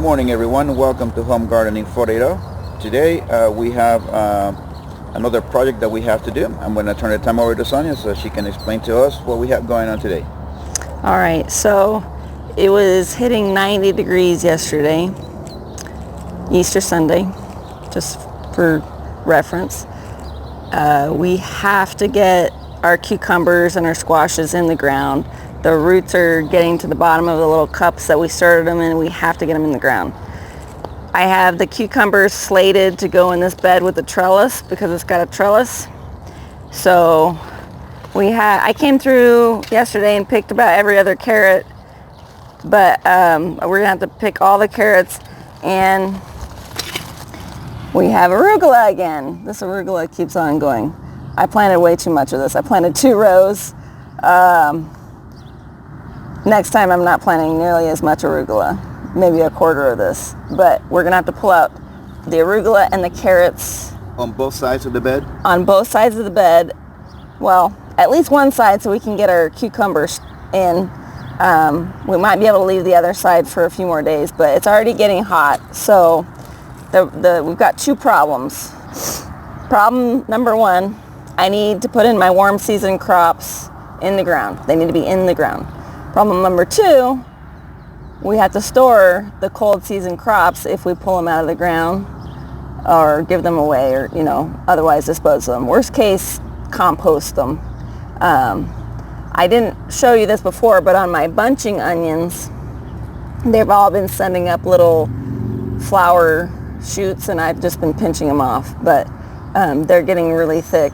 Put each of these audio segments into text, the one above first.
morning, everyone. Welcome to Home Gardening Florida. Today we have another project that we have to do. I'm going to turn the time over to Sonia so she can explain to us what we have going on today. All right, so it was hitting 90 degrees yesterday, Easter Sunday, just for reference. We have to get our cucumbers and our squashes in the ground. The roots are getting to the bottom of the little cups that we started them in. We have to get them in the ground. I have the cucumbers slated to go in this bed with the trellis because it's got a trellis. So I came through yesterday and picked about every other carrot, but we're gonna have to pick all the carrots, and we have arugula again. This arugula keeps on going. I planted way too much of this. I planted 2 rows. Next time I'm not planting nearly as much arugula, maybe a quarter of this, but we're gonna have to pull out the arugula and the carrots. On both sides of the bed? On both sides of the bed. Well, at least one side so we can get our cucumbers in. We might be able to leave the other side for a few more days, but it's already getting hot. So we've got 2 problems. Problem number 1, I need to put in my warm season crops in the ground. They need to be in the ground. Problem number 2, we have to store the cold season crops if we pull them out of the ground or give them away, or otherwise dispose of them. Worst case, compost them. I didn't show you this before, but on my bunching onions, they've all been sending up little flower shoots, and I've just been pinching them off. But they're getting really thick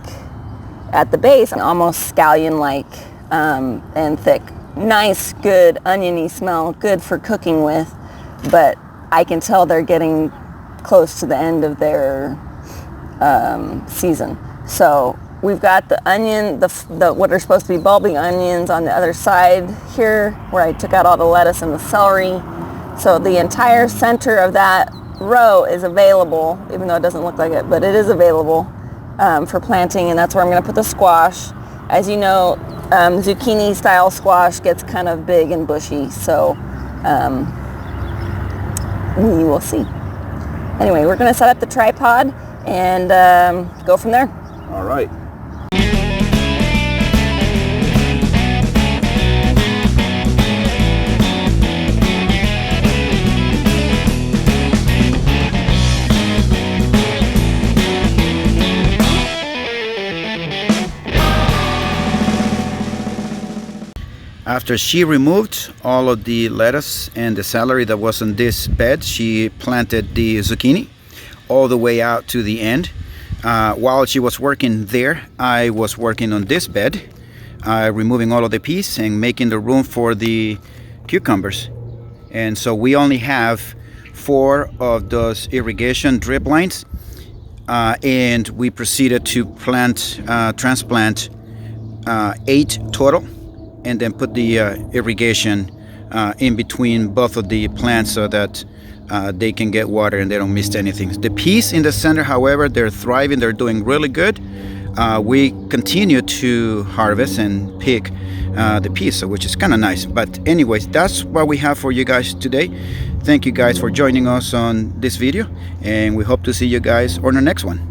at the base, almost scallion-like and thick. Nice, good, oniony smell, good for cooking with, but I can tell they're getting close to the end of their season. So we've got the onion, the what are supposed to be bulbing onions on the other side here, where I took out all the lettuce and the celery. So the entire center of that row is available, even though it doesn't look like it, but it is available for planting, and that's where I'm going to put the squash. As you know, zucchini style squash gets kind of big and bushy, so we will see. Anyway, we're going to set up the tripod and go from there. All right. After she removed all of the lettuce and the celery that was on this bed, she planted the zucchini all the way out to the end. While she was working there, I was working on this bed, removing all of the peas and making the room for the cucumbers. And so we only have 4 of those irrigation drip lines, and we proceeded to transplant 8 total, and then put the irrigation in between both of the plants so that they can get water and they don't miss anything. The peas in the center, however, they're thriving, they're doing really good. We continue to harvest and pick the peas, which is kind of nice. But anyways, that's what we have for you guys today. Thank you guys for joining us on this video, and we hope to see you guys on the next one.